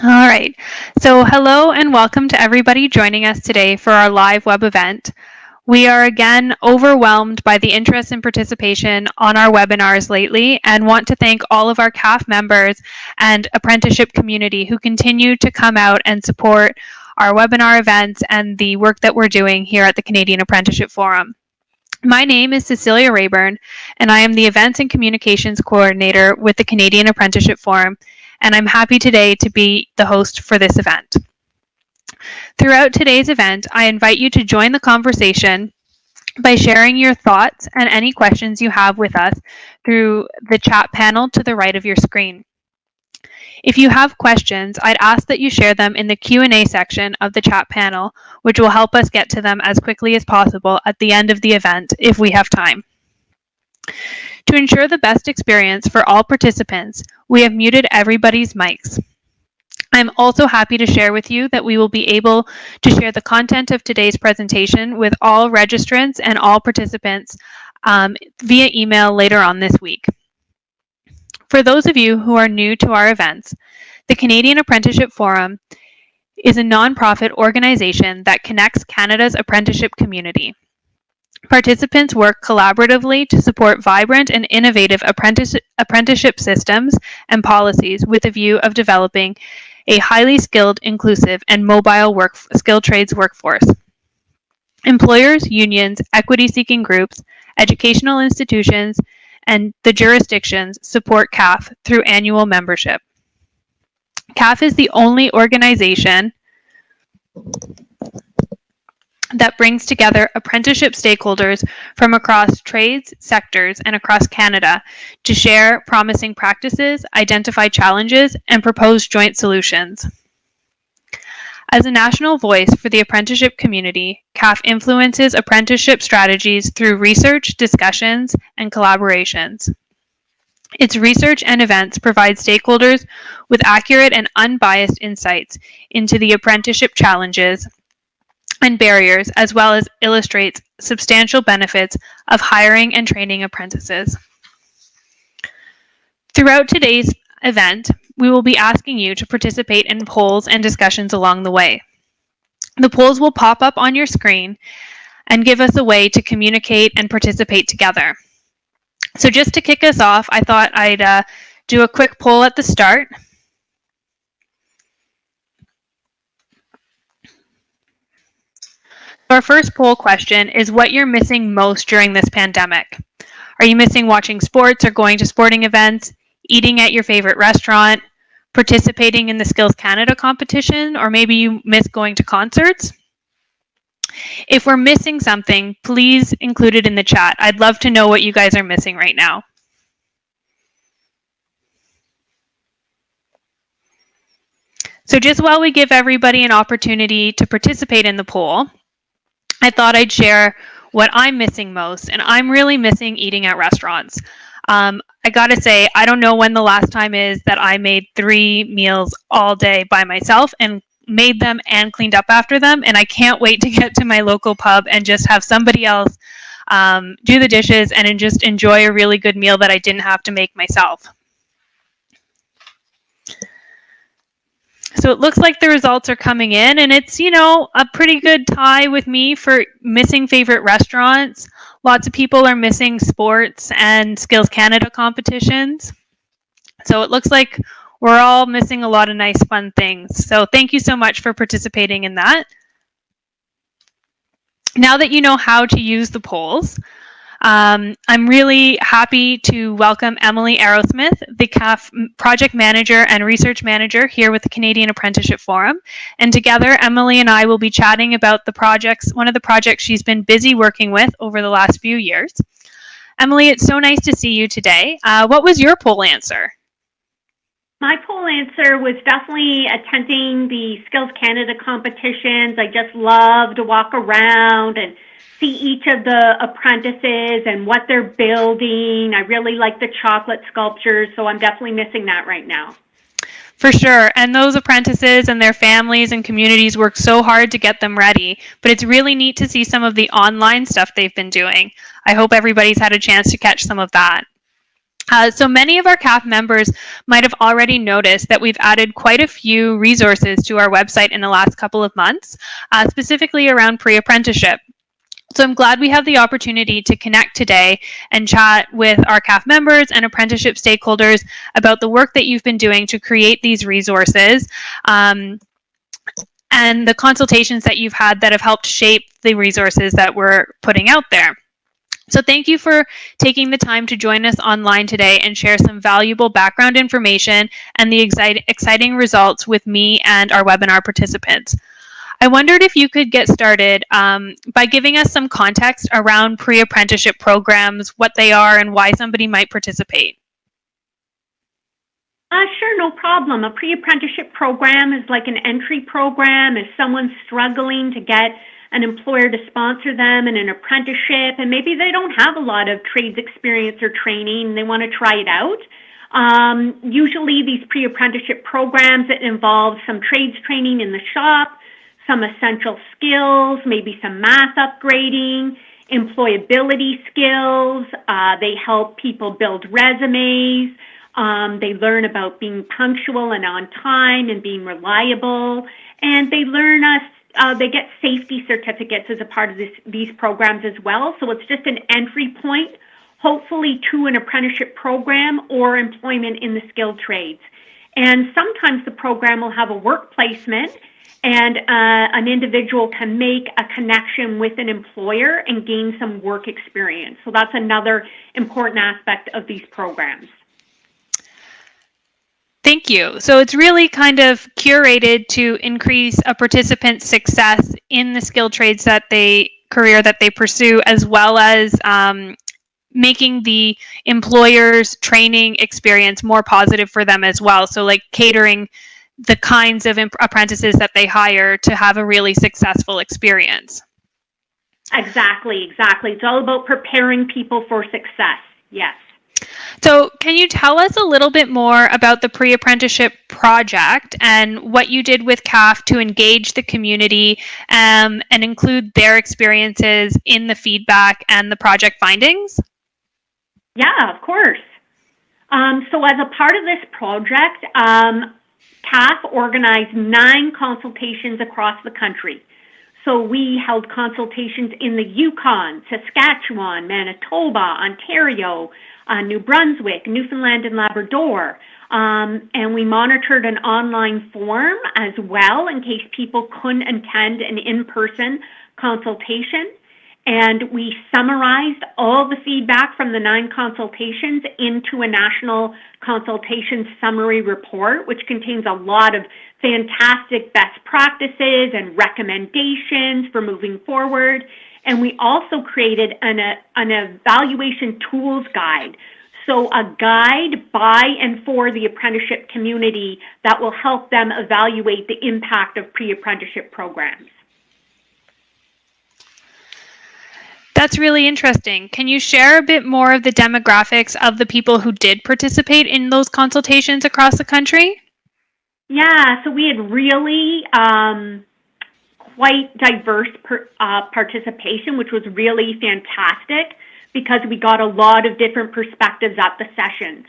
All right. So hello and welcome to everybody joining us today for our live web event. We are again overwhelmed by the interest and participation on our webinars lately and want to thank all of our CAF members and apprenticeship community who continue to come out and support our webinar events and the work that we're doing here at the Canadian Apprenticeship Forum. My name is Cecilia Rayburn, and I am the Events and Communications Coordinator with the Canadian Apprenticeship Forum, and I'm happy today to be the host for this event. Throughout today's event, I invite you to join the conversation by sharing your thoughts and any questions you have with us through the chat panel to the right of your screen. If you have questions, I'd ask that you share them in the Q&A section of the chat panel, which will help us get to them as quickly as possible at the end of the event if we have time. To ensure the best experience for all participants, we have muted everybody's mics. I'm also happy to share with you that we will be able to share the content of today's presentation with all registrants and all participants via email later on this week. For those of you who are new to our events, the Canadian Apprenticeship Forum is a nonprofit organization that connects Canada's apprenticeship community. Participants work collaboratively to support vibrant and innovative apprenticeship systems and policies with a view of developing a highly skilled, inclusive, and mobile skilled trades workforce. Employers, unions, equity-seeking groups, educational institutions, and the jurisdictions support CAF through annual membership. CAF is the only organization that brings together apprenticeship stakeholders from across trades, sectors, and across Canada to share promising practices, identify challenges, and propose joint solutions. As a national voice for the apprenticeship community, CAF influences apprenticeship strategies through research, discussions, and collaborations. Its research and events provide stakeholders with accurate and unbiased insights into the apprenticeship challenges and barriers, as well as illustrates substantial benefits of hiring and training apprentices. Throughout today's event, we will be asking you to participate in polls and discussions along the way. The polls will pop up on your screen and give us a way to communicate and participate together. So just to kick us off, I thought I'd do a quick poll at the start. Our first poll question is what you're missing most during this pandemic. Are you missing watching sports or going to sporting events, eating at your favorite restaurant, participating in the Skills Canada competition, or maybe you miss going to concerts? If we're missing something, please include it in the chat. I'd love to know what you guys are missing right now. So just while we give everybody an opportunity to participate in the poll, I thought I'd share what I'm missing most, and I'm really missing eating at restaurants. I gotta say, I don't know when the last time is that I made 3 meals all day by myself and made them and cleaned up after them, and I can't wait to get to my local pub and just have somebody else do the dishes and just enjoy a really good meal that I didn't have to make myself. So it looks like the results are coming in, and it's, you know, a pretty good tie with me for missing favorite restaurants. Lots of people are missing sports and Skills Canada competitions. So it looks like we're all missing a lot of nice, fun things. So thank you so much for participating in that. Now that you know how to use the polls, I'm really happy to welcome Emily Arrowsmith, the CAF Project Manager and Research Manager here with the Canadian Apprenticeship Forum. And together, Emily and I will be chatting about the projects, one of the projects she's been busy working with over the last few years. Emily, it's so nice to see you today. What was your poll answer? My poll answer was definitely attending the Skills Canada competitions. I just love to walk around and see each of the apprentices and what they're building. I really like the chocolate sculptures, so I'm definitely missing that right now. For sure, and those apprentices and their families and communities work so hard to get them ready, but it's really neat to see some of the online stuff they've been doing. I hope everybody's had a chance to catch some of that. So many of our CAF members might have already noticed that we've added quite a few resources to our website in the last couple of months, specifically around pre-apprenticeship. So I'm glad we have the opportunity to connect today and chat with our CAF members and apprenticeship stakeholders about the work that you've been doing to create these resources, and the consultations that you've had that have helped shape the resources that we're putting out there. So thank you for taking the time to join us online today and share some valuable background information and the exciting results with me and our webinar participants. I wondered if you could get started by giving us some context around pre-apprenticeship programs, what they are, and why somebody might participate. Sure, no problem. A pre-apprenticeship program is like an entry program if someone's struggling to get an employer to sponsor them in an apprenticeship, and maybe they don't have a lot of trades experience or training, and they want to try it out. Usually these pre-apprenticeship programs, it involves some trades training in the shop, some essential skills, maybe some math upgrading, employability skills. They help people build resumes. They learn about being punctual and on time and being reliable, and they learn they get safety certificates as a part of these programs as well. So it's just an entry point, hopefully, to an apprenticeship program or employment in the skilled trades. And sometimes the program will have a work placement, and an individual can make a connection with an employer and gain some work experience. So that's another important aspect of these programs. Thank you. So it's really kind of curated to increase a participant's success in the skilled trades career that they pursue, as well as making the employer's training experience more positive for them as well. So like catering the kinds of apprentices that they hire to have a really successful experience. Exactly. It's all about preparing people for success. Yes. So can you tell us a little bit more about the pre-apprenticeship project and what you did with CAF to engage the community and include their experiences in the feedback and the project findings? Yeah, of course. So as a part of this project, CAF organized 9 consultations across the country. So we held consultations in the Yukon, Saskatchewan, Manitoba, Ontario, New Brunswick, Newfoundland and Labrador. And we monitored an online form as well in case people couldn't attend an in-person consultation. And we summarized all the feedback from the 9 consultations into a national consultation summary report, which contains a lot of fantastic best practices and recommendations for moving forward. And we also created an evaluation tools guide. So a guide by and for the apprenticeship community that will help them evaluate the impact of pre-apprenticeship programs. That's really interesting. Can you share a bit more of the demographics of the people who did participate in those consultations across the country? Yeah, so we had really quite diverse participation, which was really fantastic because we got a lot of different perspectives at the sessions.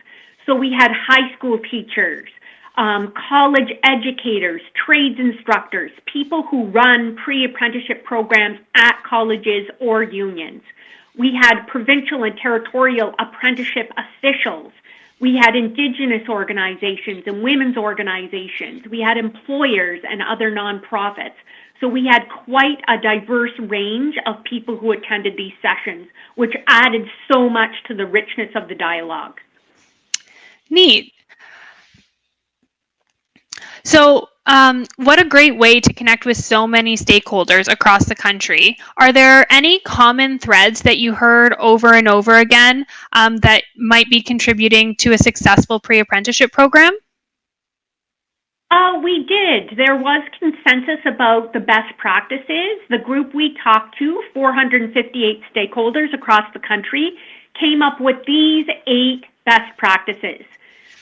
So we had high school teachers, college educators, trades instructors, people who run pre-apprenticeship programs at colleges or unions. We had provincial and territorial apprenticeship officials. We had Indigenous organizations and women's organizations. We had employers and other nonprofits. So we had quite a diverse range of people who attended these sessions, which added so much to the richness of the dialogue. Neat. So what a great way to connect with so many stakeholders across the country. Are there any common threads that you heard over and over again that might be contributing to a successful pre-apprenticeship program? We did. There was consensus about the best practices. The group we talked to, 458 stakeholders across the country, came up with these 8 best practices.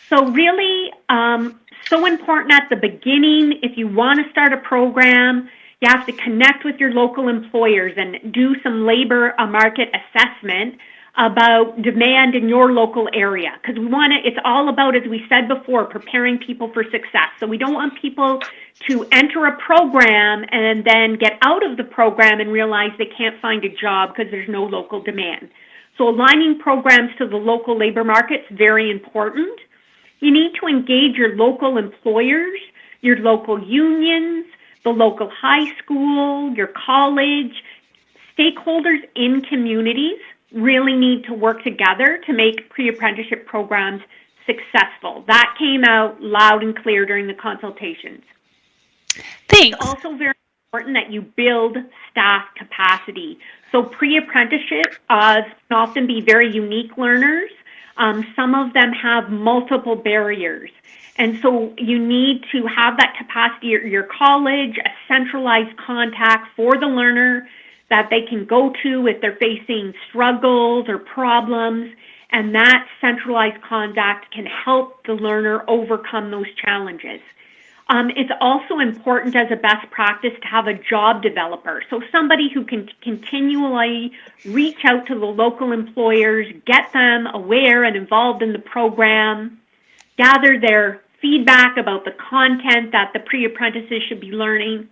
So really, so important at the beginning. If you want to start a program, you have to connect with your local employers and do some labor market assessment about demand in your local area, because it's all about, as we said before, preparing people for success. So we don't want people to enter a program and then get out of the program and realize they can't find a job because there's no local demand. So aligning programs to the local labor market is very important. You need to engage your local employers, your local unions, the local high school, your college. Stakeholders in communities really need to work together to make pre-apprenticeship programs successful. That came out loud and clear during the consultations. Thanks. It's also very important that you build staff capacity. So pre-apprenticeship can often be very unique learners. Some of them have multiple barriers. And so you need to have that capacity at your college, a centralized contact for the learner that they can go to if they're facing struggles or problems, and that centralized contact can help the learner overcome those challenges. It's also important as a best practice to have a job developer, so somebody who can continually reach out to the local employers, get them aware and involved in the program, gather their feedback about the content that the pre-apprentices should be learning,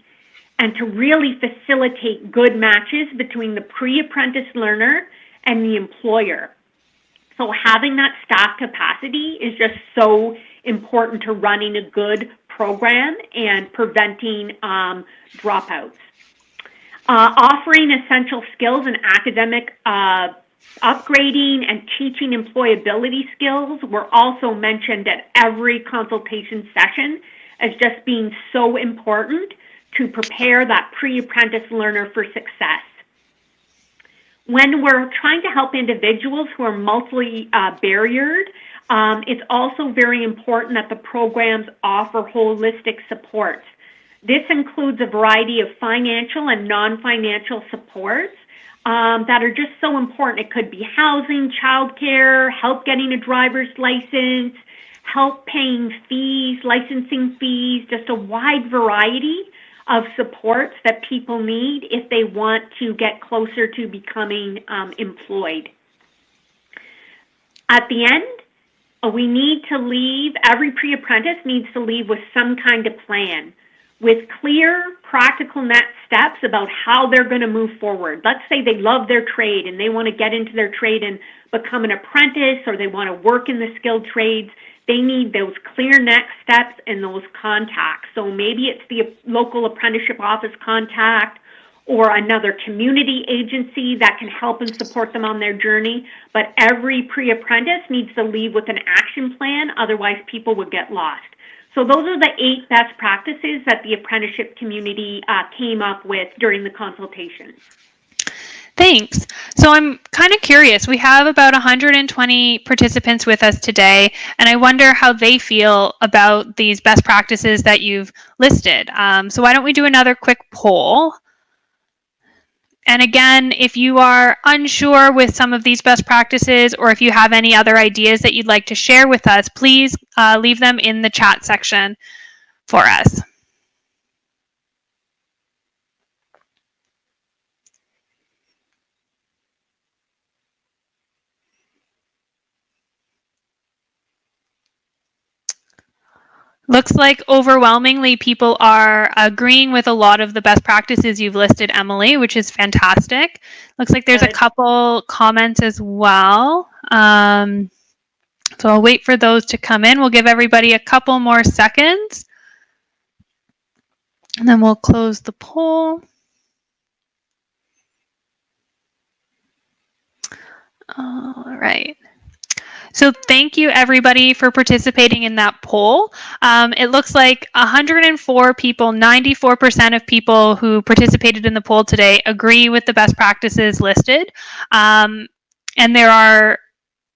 and to really facilitate good matches between the pre-apprentice learner and the employer. So having that staff capacity is just so important to running a good program and preventing dropouts. Offering essential skills and academic upgrading and teaching employability skills were also mentioned at every consultation session as just being so important to prepare that pre-apprentice learner for success. When we're trying to help individuals who are multi-barriered, it's also very important that the programs offer holistic supports. This includes a variety of financial and non-financial supports that are just so important. It could be housing, childcare, help getting a driver's license, help paying fees, licensing fees, just a wide variety of supports that people need if they want to get closer to becoming employed. At the end, we need to leave, every pre-apprentice needs to leave with some kind of plan, with clear, practical next steps about how they're going to move forward. Let's say they love their trade and they want to get into their trade and become an apprentice, or they want to work in the skilled trades. They need those clear next steps and those contacts. So maybe it's the local apprenticeship office contact or another community agency that can help and support them on their journey. But every pre-apprentice needs to leave with an action plan, otherwise people would get lost. So those are the 8 best practices that the apprenticeship community came up with during the consultations. Thanks. So I'm kind of curious. We have about 120 participants with us today, and I wonder how they feel about these best practices that you've listed. So why don't we do another quick poll? And again, if you are unsure with some of these best practices, or if you have any other ideas that you'd like to share with us, please leave them in the chat section for us. Looks like overwhelmingly people are agreeing with a lot of the best practices you've listed, Emily, which is fantastic. Looks like there's a couple comments as well. So I'll wait for those to come in. We'll give everybody a couple more seconds, and then we'll close the poll. All right. So thank you, everybody, for participating in that poll. It looks like 104 people, 94% of people who participated in the poll today agree with the best practices listed. And there are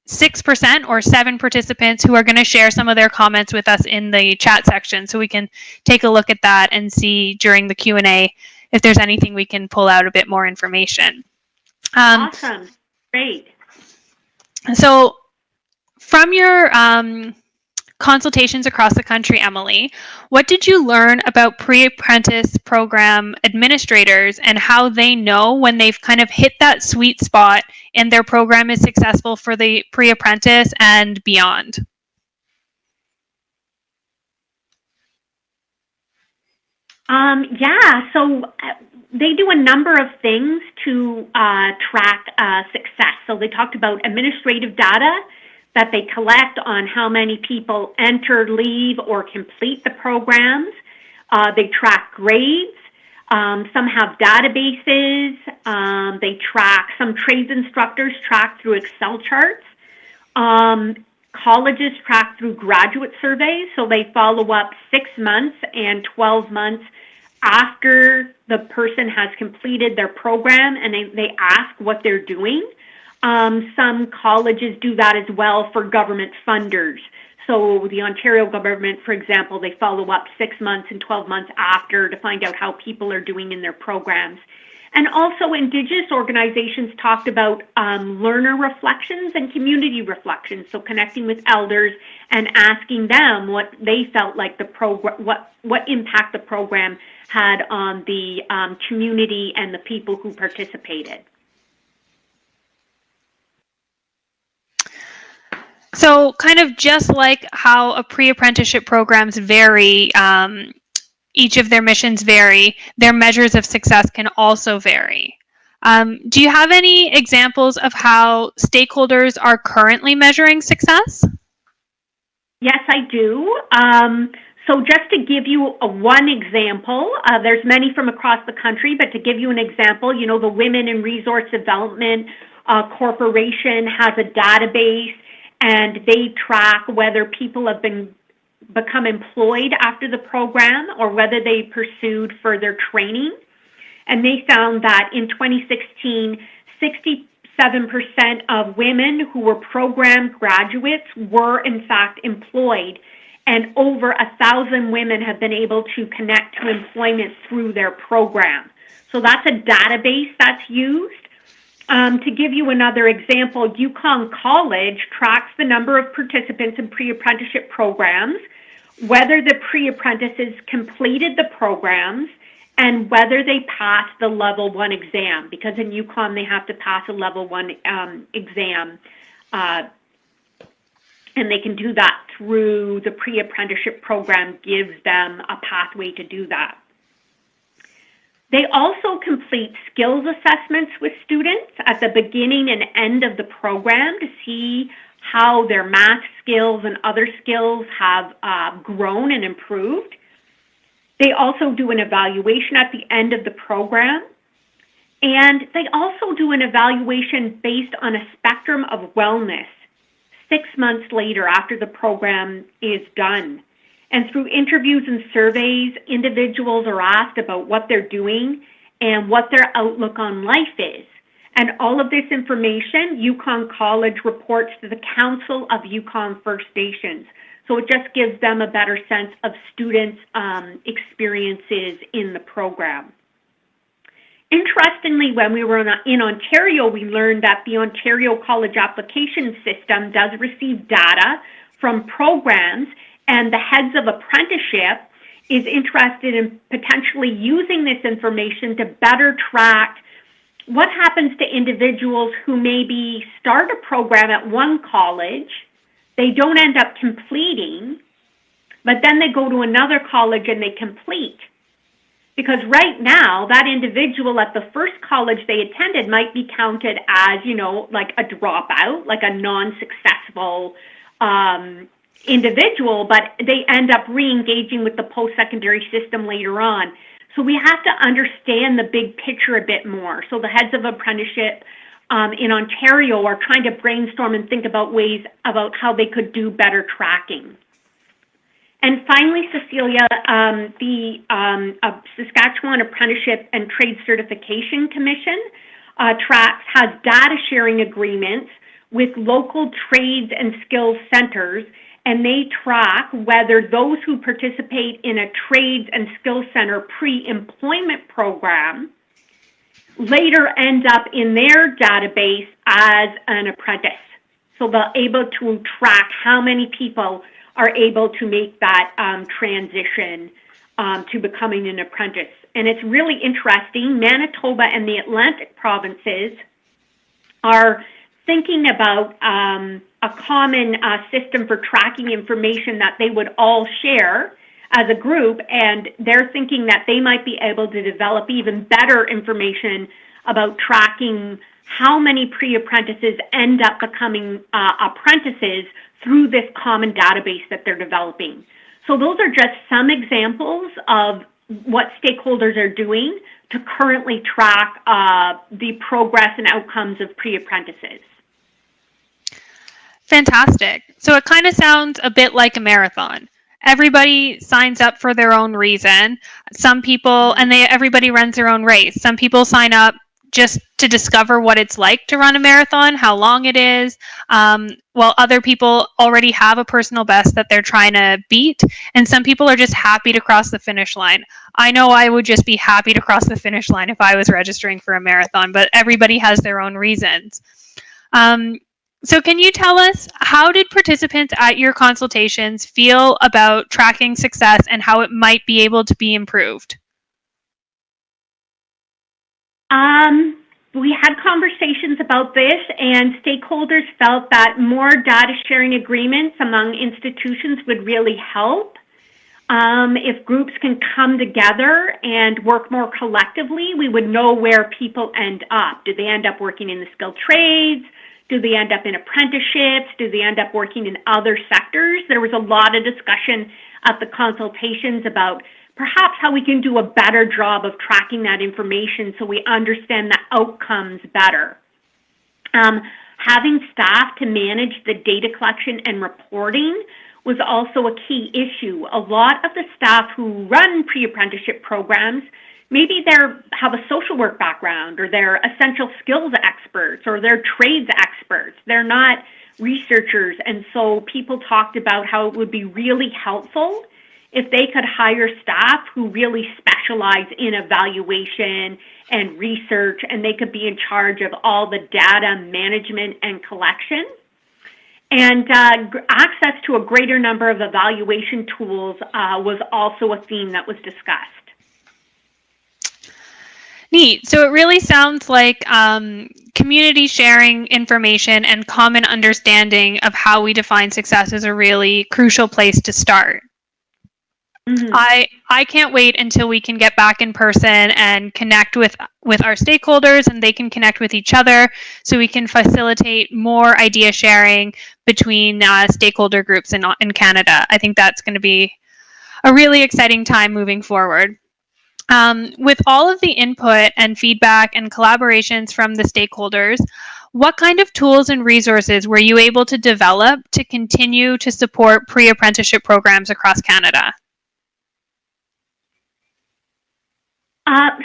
6% or 7 participants who are going to share some of their comments with us in the chat section, so we can take a look at that and see during the Q&A if there's anything we can pull out a bit more information. Awesome. Great. So from your consultations across the country, Emily. What did you learn about pre-apprentice program administrators and how they know when they've kind of hit that sweet spot and their program is successful for the pre-apprentice and beyond? Yeah, so they do a number of things to track success. So they talked about administrative data that they collect on how many people enter, leave, or complete the programs. They track grades. Some have databases. They track, some trades instructors track through Excel charts. Colleges track through graduate surveys, so they follow up 6 months and 12 months after the person has completed their program, and they ask what they're doing. Some colleges do that as well for government funders. So the Ontario government, for example, they follow up 6 months and 12 months after to find out how people are doing in their programs. And also Indigenous organizations talked about learner reflections and community reflections, so connecting with elders and asking them what they felt like the program, what impact the program had on the community and the people who participated. So kind of just like how a pre-apprenticeship programs vary, each of their missions vary, their measures of success can also vary. Do you have any examples of how stakeholders are currently measuring success? Yes, I do. So just to give you one example, there's many from across the country, but to give you an example, you know, the Women in Resource Development Corporation has a database, and they track whether people have become employed after the program or whether they pursued further training. And they found that in 2016, 67% of women who were program graduates were in fact employed, and over 1,000 women have been able to connect to employment through their program. So that's a database that's used. To give you another example, Yukon College tracks the number of participants in pre-apprenticeship programs, whether the pre-apprentices completed the programs, and whether they passed the level 1 exam, because in Yukon they have to pass a level 1 exam, and they can do that through the pre-apprenticeship program, gives them a pathway to do that. They also complete skills assessments with students at the beginning and end of the program to see how their math skills and other skills have grown and improved. They also do an evaluation at the end of the program, and they also do an evaluation based on a spectrum of wellness 6 months later after the program is done. And through interviews and surveys, individuals are asked about what they're doing and what their outlook on life is. And all of this information, Yukon College reports to the Council of Yukon First Nations. So it just gives them a better sense of students' experiences in the program. Interestingly, when we were in Ontario, we learned that the Ontario College Application System does receive data from programs, and the heads of apprenticeship is interested in potentially using this information to better track what happens to individuals who maybe start a program at one college, they don't end up completing, but then they go to another college and they complete. Because right now, that individual at the first college they attended might be counted as, you know, like a dropout, like a non-successful individual, but they end up re-engaging with the post-secondary system later on. So we have to understand the big picture a bit more. So the heads of apprenticeship in Ontario are trying to brainstorm and think about ways about how they could do better tracking. And finally, Cecilia, the Saskatchewan Apprenticeship and Trade Certification Commission has data sharing agreements with local trades and skills centers, and they track whether those who participate in a trades and skills center pre-employment program later end up in their database as an apprentice. So they're able to track how many people are able to make that transition to becoming an apprentice. And it's really interesting. Manitoba and the Atlantic provinces are thinking about a common system for tracking information that they would all share as a group, and they're thinking that they might be able to develop even better information about tracking how many pre-apprentices end up becoming apprentices through this common database that they're developing. So those are just some examples of what stakeholders are doing to currently track the progress and outcomes of pre-apprentices. Fantastic. So it kind of sounds a bit like a marathon. Everybody signs up for their own reason. Some people, and everybody runs their own race. Some people sign up just to discover what it's like to run a marathon, how long it is, while other people already have a personal best that they're trying to beat. And some people are just happy to cross the finish line. I know I would just be happy to cross the finish line if I was registering for a marathon, but everybody has their own reasons. So can you tell us, how did participants at your consultations feel about tracking success and how it might be able to be improved? We had conversations about this, and stakeholders felt that more data sharing agreements among institutions would really help. If groups can come together and work more collectively, we would know where people end up. Do they end up working in the skilled trades? Do they end up in apprenticeships? Do they end up working in other sectors? There was a lot of discussion at the consultations about perhaps how we can do a better job of tracking that information so we understand the outcomes better. Having staff to manage the data collection and reporting was also a key issue. A lot of the staff who run pre-apprenticeship programs, maybe they have a social work background, or they're essential skills experts, or they're trades experts. They're not researchers. And so people talked about how it would be really helpful if they could hire staff who really specialize in evaluation and research, and they could be in charge of all the data management and collection. And access to a greater number of evaluation tools was also a theme that was discussed. Neat. So it really sounds like community sharing information and common understanding of how we define success is a really crucial place to start. Mm-hmm. I can't wait until we can get back in person and connect with our stakeholders, and they can connect with each other, so we can facilitate more idea sharing between stakeholder groups in Canada. I think that's going to be a really exciting time moving forward. With all of the input and feedback and collaborations from the stakeholders, what kind of tools and resources were you able to develop to continue to support pre-apprenticeship programs across Canada?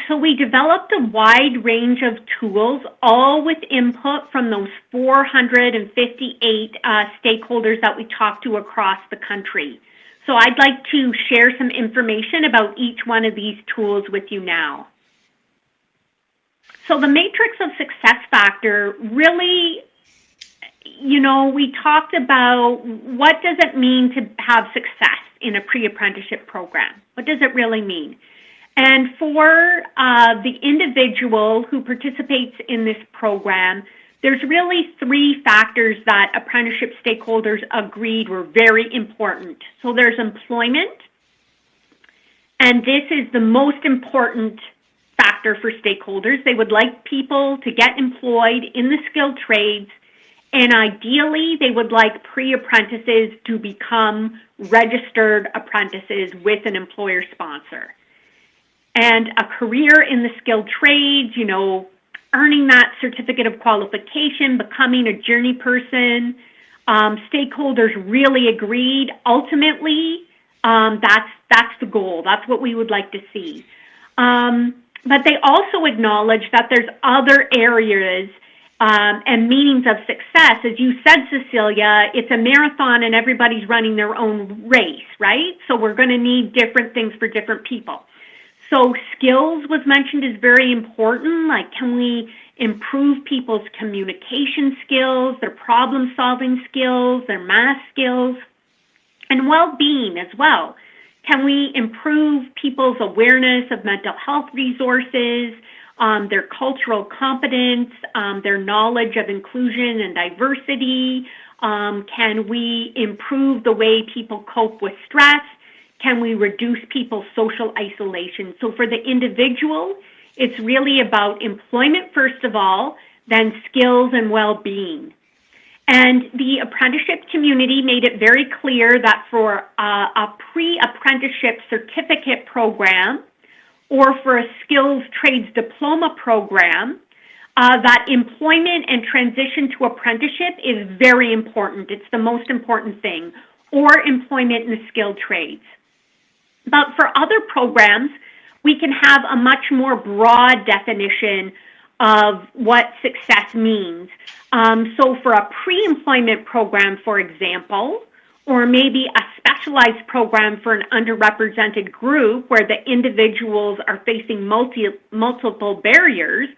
So we developed a wide range of tools, all with input from those 458 stakeholders that we talked to across the country. So I'd like to share some information about each one of these tools with you now. So the matrix of success factor really, we talked about what does it mean to have success in a pre-apprenticeship program? What does it really mean? And for the individual who participates in this program, there's really three factors that apprenticeship stakeholders agreed were very important. So there's employment, and this is the most important factor for stakeholders. They would like people to get employed in the skilled trades, and ideally they would like pre-apprentices to become registered apprentices with an employer sponsor. And a career in the skilled trades, earning that certificate of qualification, becoming a journey person, stakeholders really agreed. Ultimately, that's the goal. That's what we would like to see. But they also acknowledge that there's other areas and meanings of success. As you said, Cecilia, it's a marathon and everybody's running their own race, right? So we're going to need different things for different people. So skills was mentioned as very important. Like, can we improve people's communication skills, their problem-solving skills, their math skills? And well-being as well. Can we improve people's awareness of mental health resources, their cultural competence, their knowledge of inclusion and diversity? Can we improve the way people cope with stress? Can we reduce people's social isolation? So for the individual, it's really about employment first of all, then skills and well-being. And the apprenticeship community made it very clear that for a pre-apprenticeship certificate program or for a skills trades diploma program, that employment and transition to apprenticeship is very important. It's the most important thing, or employment in the skilled trades. But for other programs, we can have a much more broad definition of what success means. So for a pre-employment program, for example, or maybe a specialized program for an underrepresented group where the individuals are facing multiple barriers,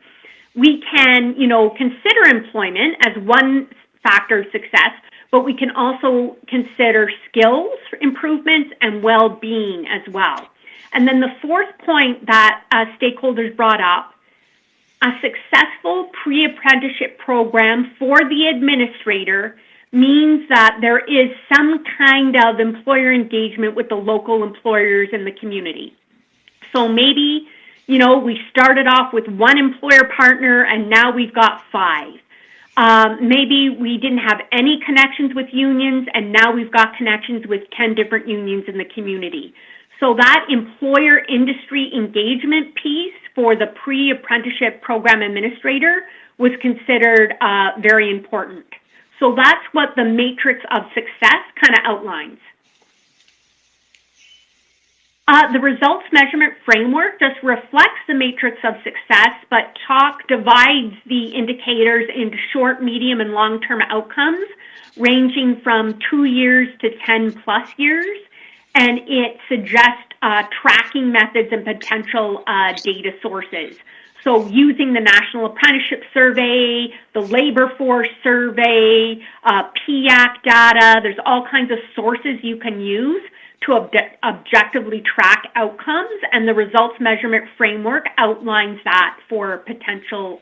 we can, consider employment as one factor of success, but we can also consider skills improvements and well-being as well. And then the fourth point that stakeholders brought up, a successful pre-apprenticeship program for the administrator means that there is some kind of employer engagement with the local employers in the community. So maybe, we started off with one employer partner and now we've got 5. Maybe we didn't have any connections with unions and now we've got connections with 10 different unions in the community. So that employer industry engagement piece for the pre-apprenticeship program administrator was considered very important. So that's what the matrix of success kind of outlines. The results measurement framework just reflects the matrix of success, but divides the indicators into short, medium, and long-term outcomes, ranging from 2 years to 10 plus years. And it suggests tracking methods and potential data sources. So using the National Apprenticeship Survey, the Labor Force Survey, PAC data, there's all kinds of sources you can use to objectively track outcomes, and the results measurement framework outlines that for potential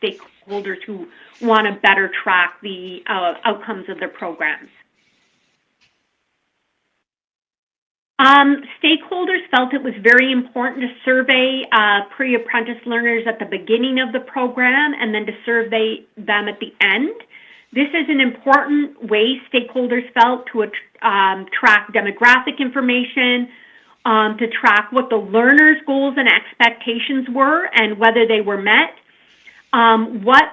stakeholders who want to better track the outcomes of their programs. Stakeholders felt it was very important to survey pre-apprentice learners at the beginning of the program and then to survey them at the end. This is an important way stakeholders felt to track demographic information, to track what the learners' goals and expectations were and whether they were met, what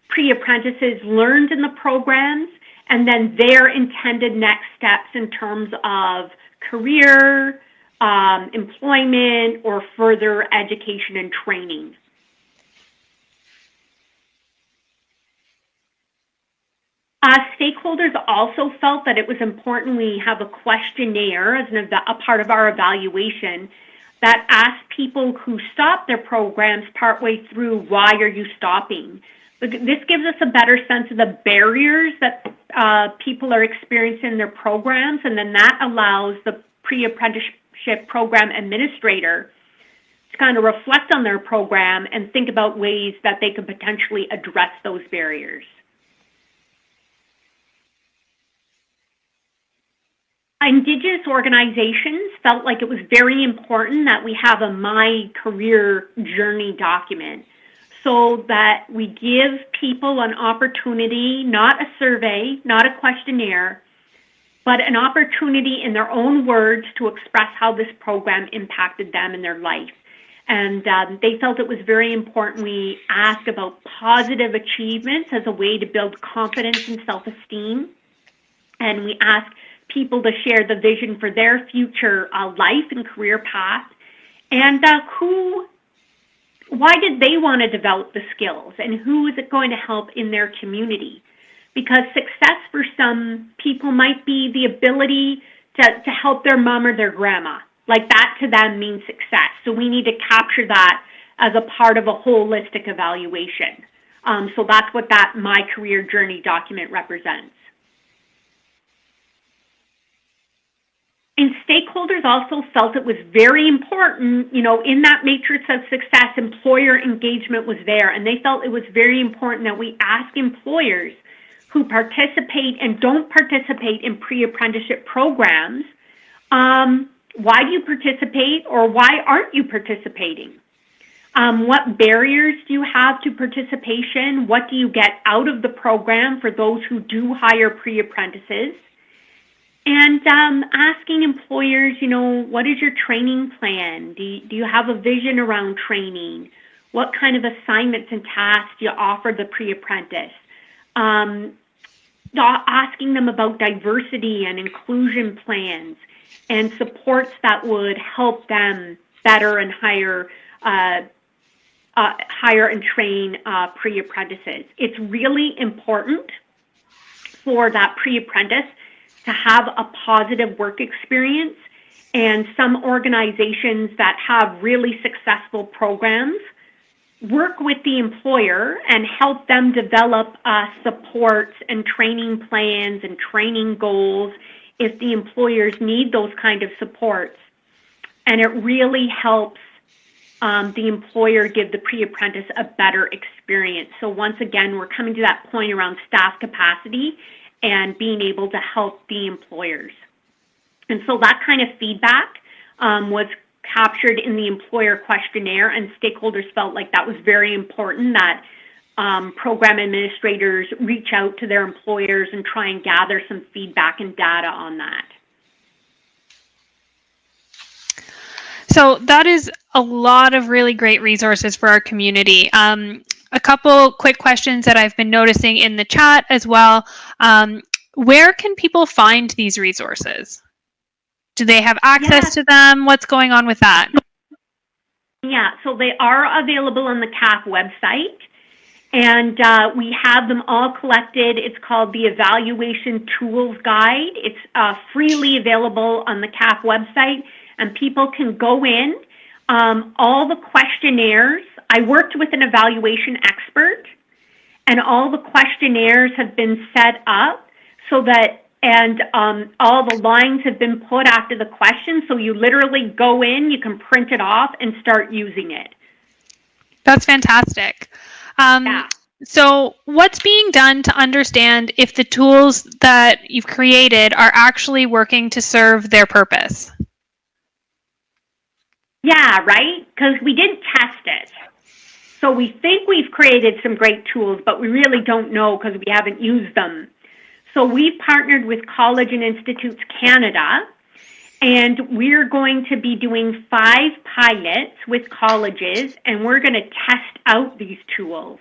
pre-apprentices learned in the programs, and then their intended next steps in terms of career, employment, or further education and training. Stakeholders also felt that it was important we have a questionnaire as a part of our evaluation that asks people who stop their programs partway through, why are you stopping? This gives us a better sense of the barriers that people are experiencing in their programs, and then that allows the pre-apprenticeship program administrator to kind of reflect on their program and think about ways that they could potentially address those barriers. Indigenous organizations felt like it was very important that we have a My Career Journey document so that we give people an opportunity, not a survey, not a questionnaire, but an opportunity in their own words to express how this program impacted them in their life. And they felt it was very important we ask about positive achievements as a way to build confidence and self-esteem. And we ask people to share the vision for their future life and career path, and why did they want to develop the skills, and who is it going to help in their community? Because success for some people might be the ability to help their mom or their grandma. Like that to them means success. So we need to capture that as a part of a holistic evaluation. So that's what that My Career Journey document represents. And stakeholders also felt it was very important, in that matrix of success, employer engagement was there. And they felt it was very important that we ask employers who participate and don't participate in pre-apprenticeship programs, why do you participate or why aren't you participating? What barriers do you have to participation? What do you get out of the program for those who do hire pre-apprentices? And asking employers, what is your training plan? Do you have a vision around training? What kind of assignments and tasks do you offer the pre-apprentice? Asking them about diversity and inclusion plans and supports that would help them better and hire and train pre-apprentices. It's really important for that pre-apprentice to have a positive work experience, and some organizations that have really successful programs work with the employer and help them develop supports and training plans and training goals if the employers need those kind of supports. And it really helps the employer give the pre-apprentice a better experience. So once again, we're coming to that point around staff capacity and being able to help the employers. And so that kind of feedback was captured in the employer questionnaire, and stakeholders felt like that was very important, that program administrators reach out to their employers and try and gather some feedback and data on that. So that is a lot of really great resources for our community. A couple quick questions that I've been noticing in the chat as well. Where can people find these resources? Do they have access to them? What's going on with that? Yeah, so they are available on the CAF website, and we have them all collected. It's called the Evaluation Tools Guide. It's freely available on the CAF website, and people can go in. All the questionnaires, I worked with an evaluation expert, and all the questionnaires have been set up so that, and all the lines have been put after the question, so you literally go in, you can print it off and start using it. That's fantastic. So what's being done to understand if the tools that you've created are actually working to serve their purpose? Yeah, right? Because we didn't test it. So we think we've created some great tools, but we really don't know because we haven't used them. So we've partnered with College and Institutes Canada, and we're going to be doing 5 pilots with colleges, and we're going to test out these tools.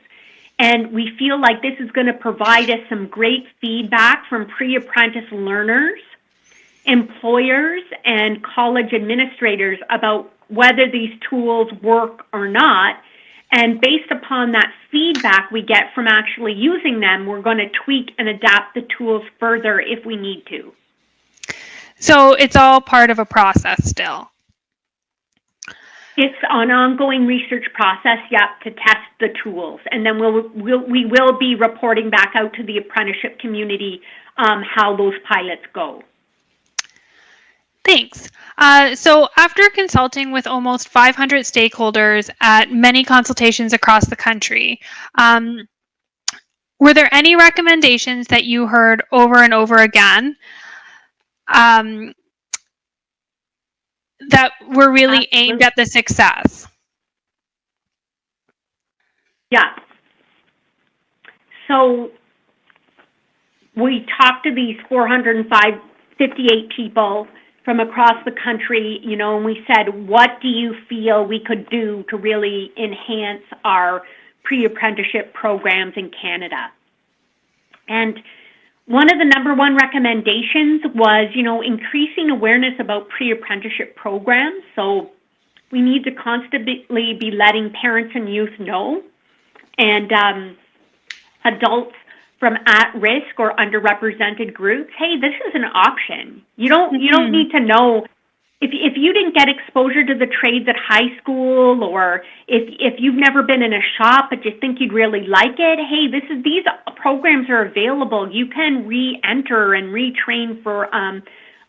And we feel like this is going to provide us some great feedback from pre-apprentice learners, employers, and college administrators about whether these tools work or not. And based upon that feedback we get from actually using them, we're going to tweak and adapt the tools further if we need to. So it's all part of a process still? It's an ongoing research process, to test the tools. And then we will be reporting back out to the apprenticeship community how those pilots go. Thanks. So after consulting with almost 500 stakeholders at many consultations across the country, were there any recommendations that you heard over and over again that were really aimed at the success? Yeah. So we talked to these 458 people from across the country, and we said, what do you feel we could do to really enhance our pre-apprenticeship programs in Canada? And one of the #1 recommendations was, increasing awareness about pre-apprenticeship programs. So we need to constantly be letting parents and youth know, and adults from at-risk or underrepresented groups, hey, this is an option. You don't need to know if you didn't get exposure to the trades at high school, or if you've never been in a shop but you think you'd really like it. Hey, these programs are available. You can re-enter and retrain for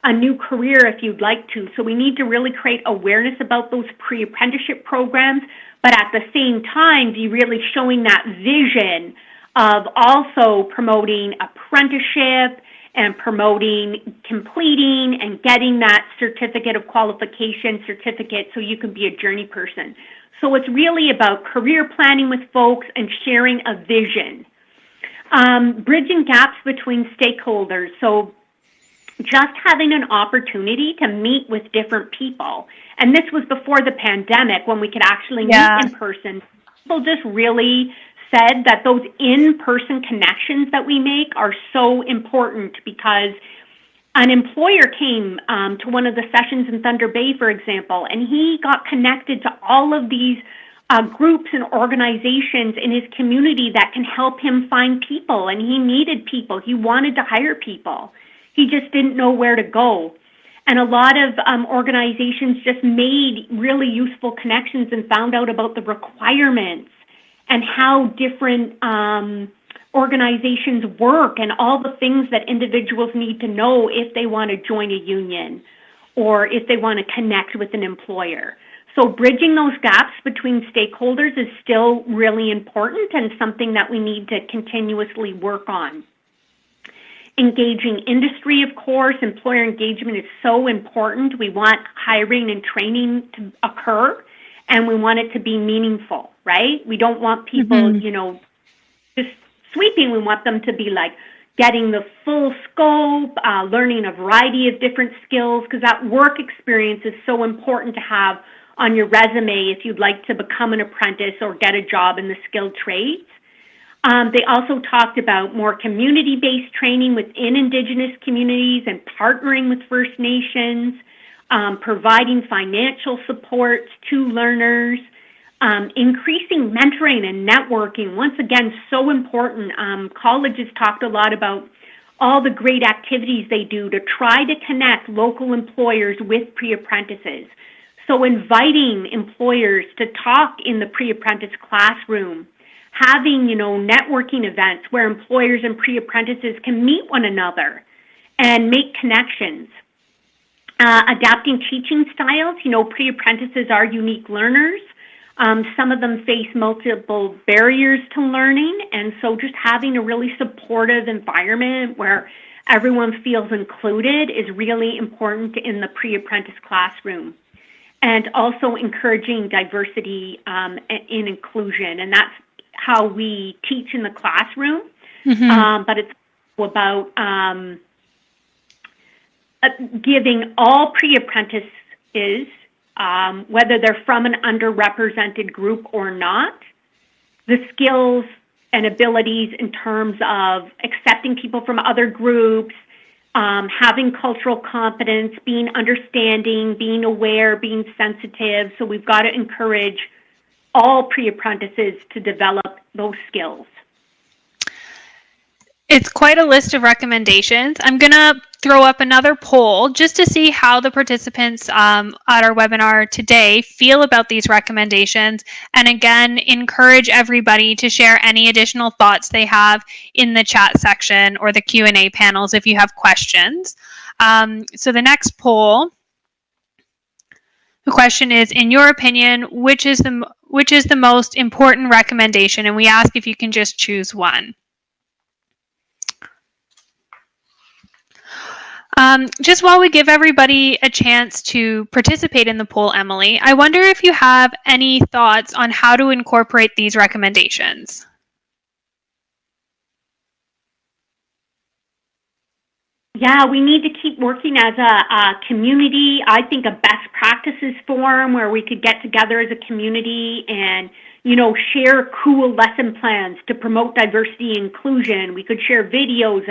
a new career if you'd like to. So we need to really create awareness about those pre-apprenticeship programs, but at the same time, be really showing that vision of also promoting apprenticeship and promoting completing and getting that certificate of qualification certificate so you can be a journey person. So it's really about career planning with folks and sharing a vision. Bridging gaps between stakeholders. So just having an opportunity to meet with different people. And this was before the pandemic when we could actually meet in person. People just really said that those in-person connections that we make are so important, because an employer came to one of the sessions in Thunder Bay, for example, and he got connected to all of these groups and organizations in his community that can help him find people, and he needed people. He wanted to hire people. He just didn't know where to go. And a lot of organizations just made really useful connections and found out about the requirements and how different organizations work and all the things that individuals need to know if they want to join a union or if they want to connect with an employer. So bridging those gaps between stakeholders is still really important and something that we need to continuously work on. Engaging industry, of course, employer engagement is so important. We want hiring and training to occur, and we want it to be meaningful, right? We don't want people, just sweeping. We want them to be like getting the full scope, learning a variety of different skills, because that work experience is so important to have on your resume if you'd like to become an apprentice or get a job in the skilled trades. They also talked about more community-based training within Indigenous communities and partnering with First Nations, providing financial support to learners, increasing mentoring and networking. Once again, so important. Colleges talked a lot about all the great activities they do to try to connect local employers with pre-apprentices. So inviting employers to talk in the pre-apprentice classroom, having, networking events where employers and pre-apprentices can meet one another and make connections. Adapting teaching styles. Pre-apprentices are unique learners. Some of them face multiple barriers to learning, and so just having a really supportive environment where everyone feels included is really important in the pre-apprentice classroom. And also encouraging diversity and inclusion, and that's how we teach in the classroom, but it's about giving all pre-apprentices, whether they're from an underrepresented group or not, the skills and abilities in terms of accepting people from other groups, having cultural competence, being understanding, being aware, being sensitive. So we've got to encourage all pre-apprentices to develop those skills. It's quite a list of recommendations. I'm going to throw up another poll just to see how the participants at our webinar today feel about these recommendations. And again, encourage everybody to share any additional thoughts they have in the chat section or the Q&A panels if you have questions. So the next poll, the question is, in your opinion, which is the most important recommendation? And we ask if you can just choose one. Just while we give everybody a chance to participate in the poll, Emily, I wonder if you have any thoughts on how to incorporate these recommendations. Yeah, we need to keep working as a community. I think a best practices forum where we could get together as a community and, share cool lesson plans to promote diversity and inclusion. We could share videos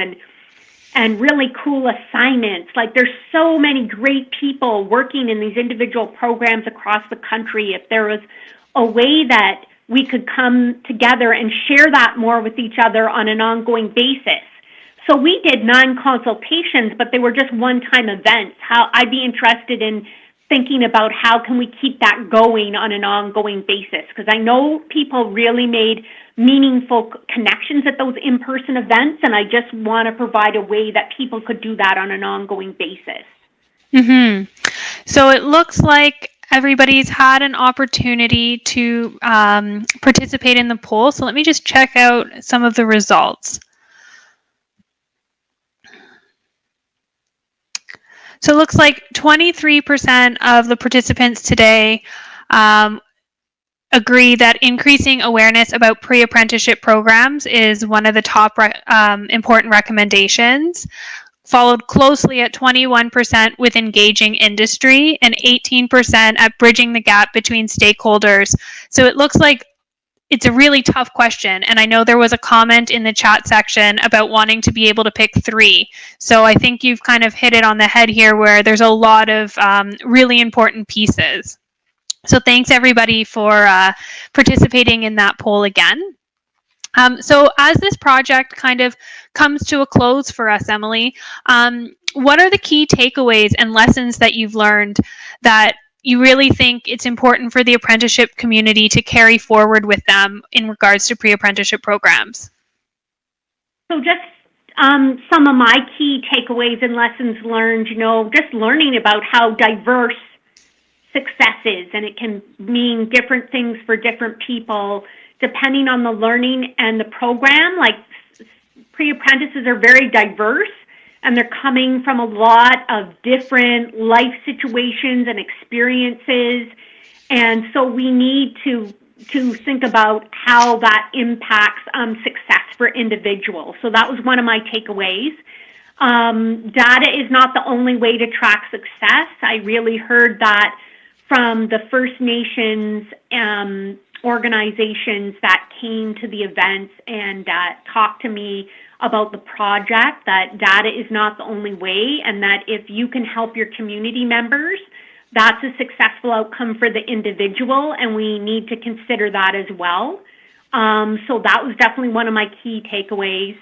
and really cool assignments. Like, there's so many great people working in these individual programs across the country. If there was a way that we could come together and share that more with each other on an ongoing basis. So we did 9 consultations, but they were just one-time events. I'd be interested in thinking about how can we keep that going on an ongoing basis, because I know people really made meaningful connections at those in-person events, and I just want to provide a way that people could do that on an ongoing basis. Mm-hmm. So it looks like everybody's had an opportunity to participate in the poll. So let me just check out some of the results. So it looks like 23% of the participants today agree that increasing awareness about pre-apprenticeship programs is one of the top important recommendations, followed closely at 21% with engaging industry and 18% at bridging the gap between stakeholders. So it looks like it's a really tough question. And I know there was a comment in the chat section about wanting to be able to pick 3. So I think you've kind of hit it on the head here where there's a lot of really important pieces. So thanks everybody for participating in that poll again. So as this project kind of comes to a close for us, Emily, what are the key takeaways and lessons that you've learned that you really think it's important for the apprenticeship community to carry forward with them in regards to pre-apprenticeship programs? So just some of my key takeaways and lessons learned, just learning about how diverse success is, and it can mean different things for different people depending on the learning and the program. Like pre-apprentices are very diverse, and they're coming from a lot of different life situations and experiences, and so we need to think about how that impacts success for individuals. So that was one of my takeaways. Data is not the only way to track success. I really heard that from the First Nations organizations that came to the events and talked to me about the project, that data is not the only way, and that if you can help your community members, that's a successful outcome for the individual, and we need to consider that as well. So that was definitely one of my key takeaways.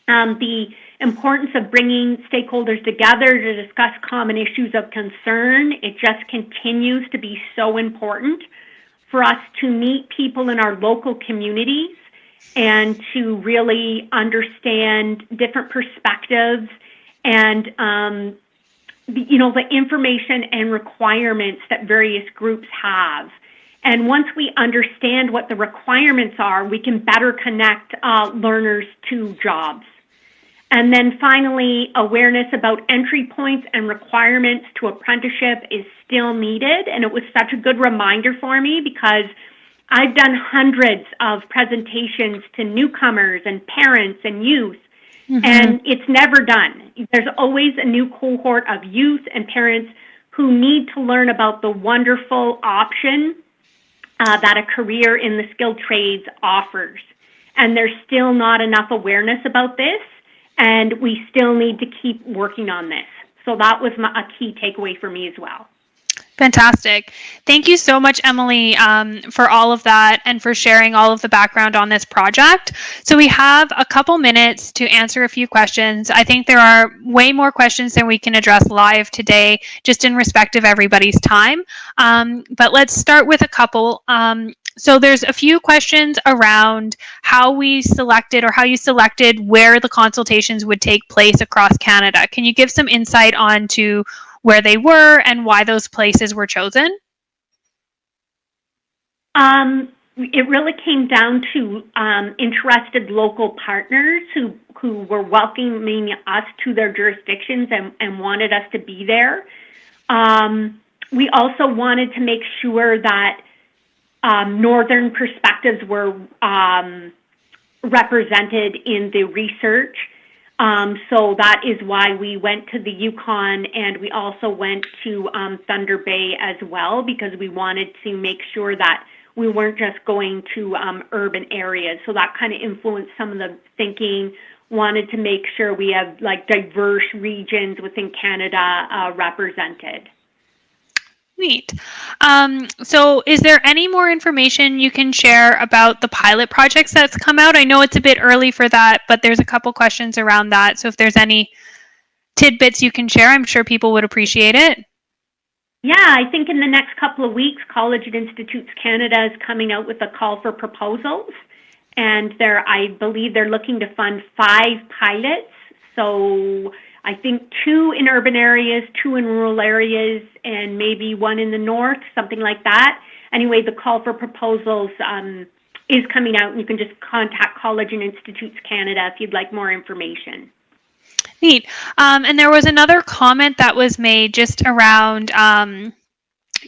The importance of bringing stakeholders together to discuss common issues of concern, it just continues to be so important for us to meet people in our local communities and to really understand different perspectives and the information and requirements that various groups have. And once we understand what the requirements are, we can better connect learners to jobs. And then finally, awareness about entry points and requirements to apprenticeship is still needed. And it was such a good reminder for me because I've done hundreds of presentations to newcomers and parents and youth, and it's never done. There's always a new cohort of youth and parents who need to learn about the wonderful option that a career in the skilled trades offers. And there's still not enough awareness about this, and we still need to keep working on this. So that was a key takeaway for me as well. Fantastic. Thank you so much, Emily, for all of that and for sharing all of the background on this project. So we have a couple minutes to answer a few questions. I think there are way more questions than we can address live today, just in respect of everybody's time. But let's start with a couple. So there's a few questions around how we selected or how you selected where the consultations would take place across Canada. Can you give some insight onto where they were and why those places were chosen? It really came down to interested local partners who were welcoming us to their jurisdictions and wanted us to be there. We also wanted to make sure that northern perspectives were represented in the research. So that is why we went to the Yukon, and we also went to Thunder Bay as well, because we wanted to make sure that we weren't just going to urban areas. So that kind of influenced some of the thinking. Wanted to make sure we have like diverse regions within Canada represented. Neat. So is there any more information you can share about the pilot projects that's come out? I know it's a bit early for that, but there's a couple questions around that. So if there's any tidbits you can share, I'm sure people would appreciate it. Yeah, I think in the next couple of weeks, College and Institutes Canada is coming out with a call for proposals. And I believe they're looking to fund 5 pilots. So I think 2 in urban areas, 2 in rural areas, and maybe 1 in the north, something like that. Anyway, the call for proposals is coming out, and you can just contact College and Institutes Canada if you'd like more information. Neat. And there was another comment that was made just around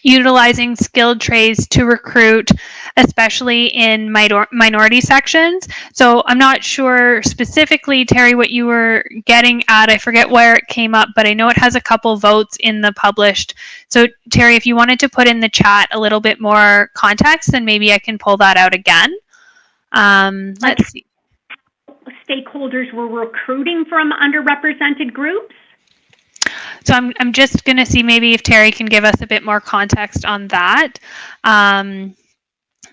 utilizing skilled trades to recruit, especially in minority sections. So I'm not sure specifically, Terry, what you were getting at. I forget where it came up, but I know it has a couple votes in the published. So Terry, if you wanted to put in the chat a little bit more context, then maybe I can pull that out again. Let's see. Stakeholders were recruiting from underrepresented groups. So I'm just going to see maybe if Terry can give us a bit more context on that. Because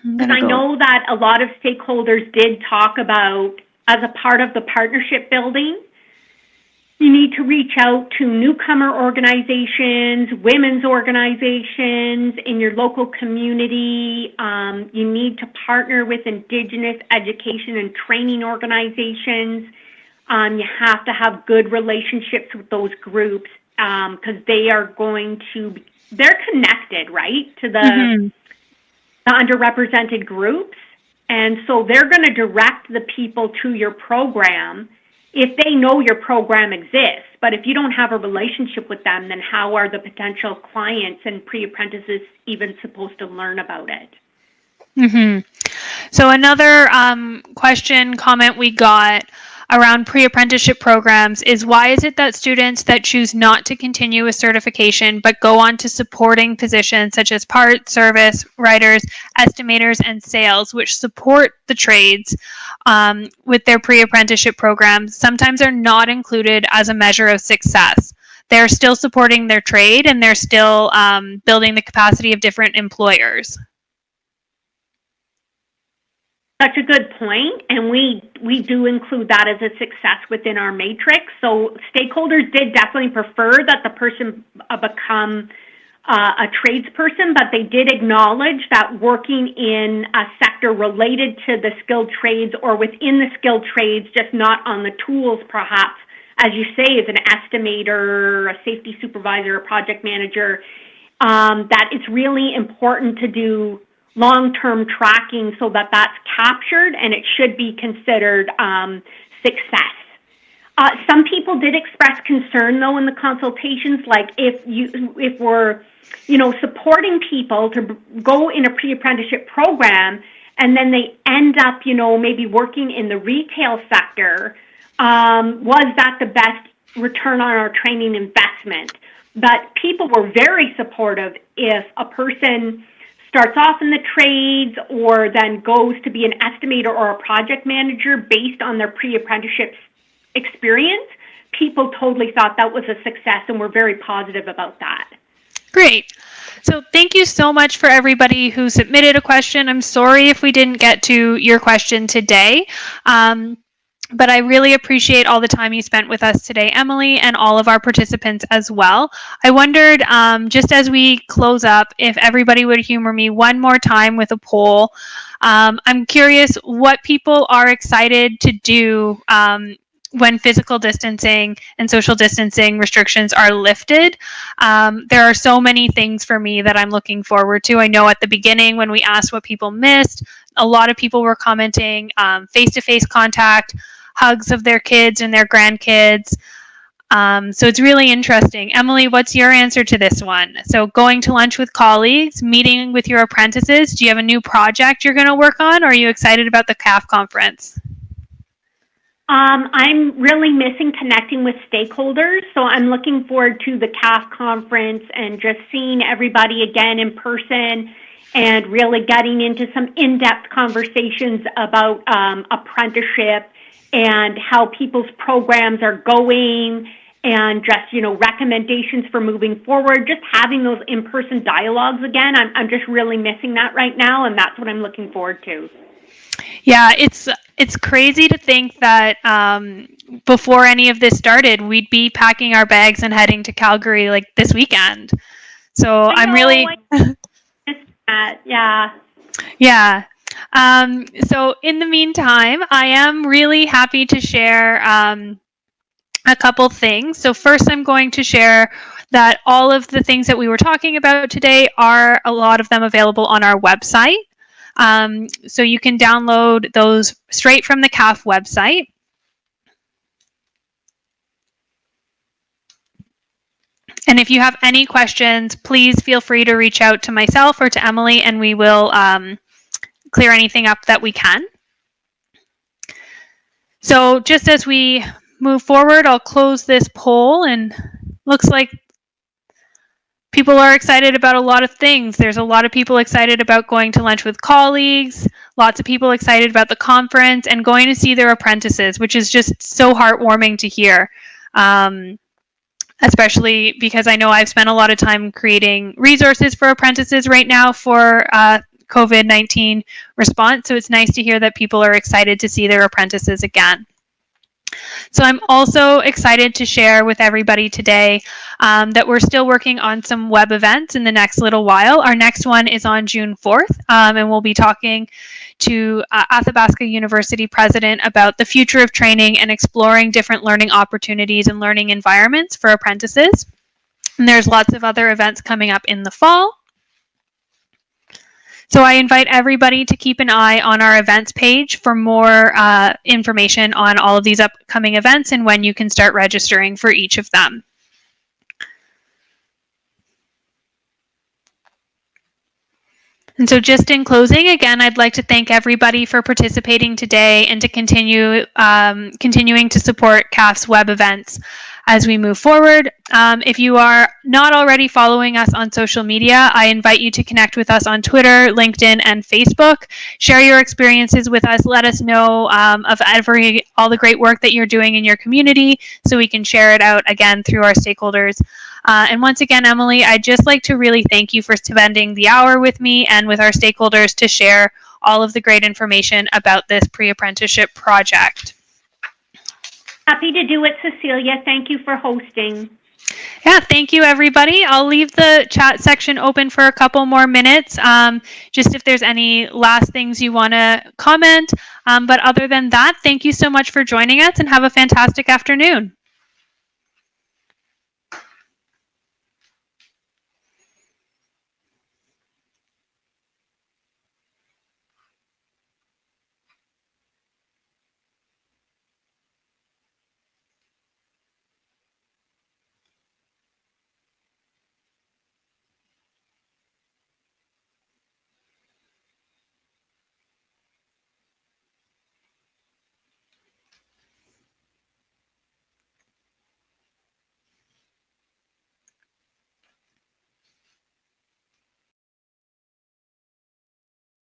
I know that a lot of stakeholders did talk about, as a part of the partnership building, you need to reach out to newcomer organizations, women's organizations in your local community. You need to partner with Indigenous education and training organizations. You have to have good relationships with those groups because they're connected, right, to the underrepresented groups. And so they're going to direct the people to your program if they know your program exists. But if you don't have a relationship with them, then how are the potential clients and pre-apprentices even supposed to learn about it? So another comment we got around pre-apprenticeship programs is, why is it that students that choose not to continue a certification but go on to supporting positions such as parts, service, writers, estimators, and sales, which support the trades with their pre-apprenticeship programs, sometimes are not included as a measure of success? They're still supporting their trade, and they're still building the capacity of different employers. Such a good point, and we do include that as a success within our matrix. So stakeholders did definitely prefer that the person become a tradesperson, but they did acknowledge that working in a sector related to the skilled trades or within the skilled trades, just not on the tools perhaps, as you say, as an estimator, a safety supervisor, a project manager, that it's really important to do long-term tracking so that that's captured, and it should be considered success. Some people did express concern, though, in the consultations, like if we're, supporting people to go in a pre-apprenticeship program, and then they end up, maybe working in the retail sector, was that the best return on our training investment? But people were very supportive if a person starts off in the trades or then goes to be an estimator or a project manager based on their pre-apprenticeship experience. People totally thought that was a success and were very positive about that. Great. So thank you so much for everybody who submitted a question. I'm sorry if we didn't get to your question today. But I really appreciate all the time you spent with us today, Emily, and all of our participants as well. I wondered, just as we close up, if everybody would humor me one more time with a poll. I'm curious what people are excited to do when physical distancing and social distancing restrictions are lifted. There are so many things for me that I'm looking forward to. I know at the beginning when we asked what people missed, a lot of people were commenting face-to-face contact, hugs of their kids and their grandkids. So it's really interesting. Emily, what's your answer to this one? So going to lunch with colleagues, meeting with your apprentices, do you have a new project you're going to work on, or are you excited about the CAF conference? I'm really missing connecting with stakeholders, so I'm looking forward to the CAF conference and just seeing everybody again in person and really getting into some in-depth conversations about apprenticeship and how people's programs are going and just, recommendations for moving forward, just having those in-person dialogues again. I'm just really missing that right now, and that's what I'm looking forward to. Yeah, it's crazy to think that before any of this started, we'd be packing our bags and heading to Calgary like this weekend. So I'm really... Yeah. Yeah. So in the meantime, I am really happy to share a couple things. So first, I'm going to share that all of the things that we were talking about today are a lot of them available on our website. So you can download those straight from the CAF website. And if you have any questions, please feel free to reach out to myself or to Emily, and we will clear anything up that we can. So just as we move forward, I'll close this poll, and looks like people are excited about a lot of things. There's a lot of people excited about going to lunch with colleagues, lots of people excited about the conference, and going to see their apprentices, which is just so heartwarming to hear. Especially because I know I've spent a lot of time creating resources for apprentices right now for COVID-19 response. So it's nice to hear that people are excited to see their apprentices again. So I'm also excited to share with everybody today that we're still working on some web events in the next little while. Our next one is on June 4th, and we'll be talking to Athabasca University president about the future of training and exploring different learning opportunities and learning environments for apprentices. And there's lots of other events coming up in the fall. So I invite everybody to keep an eye on our events page for more information on all of these upcoming events and when you can start registering for each of them. And so just in closing, again, I'd like to thank everybody for participating today and to continuing to support CAF's web events as we move forward. If you are not already following us on social media, I invite you to connect with us on Twitter, LinkedIn, and Facebook. Share your experiences with us. Let us know of all the great work that you're doing in your community so we can share it out again through our stakeholders. And once again, Emily, I'd just like to really thank you for spending the hour with me and with our stakeholders to share all of the great information about this pre-apprenticeship project. Happy to do it, Cecilia. Thank you for hosting. Yeah, thank you, everybody. I'll leave the chat section open for a couple more minutes, just if there's any last things you want to comment. But other than that, thank you so much for joining us and have a fantastic afternoon.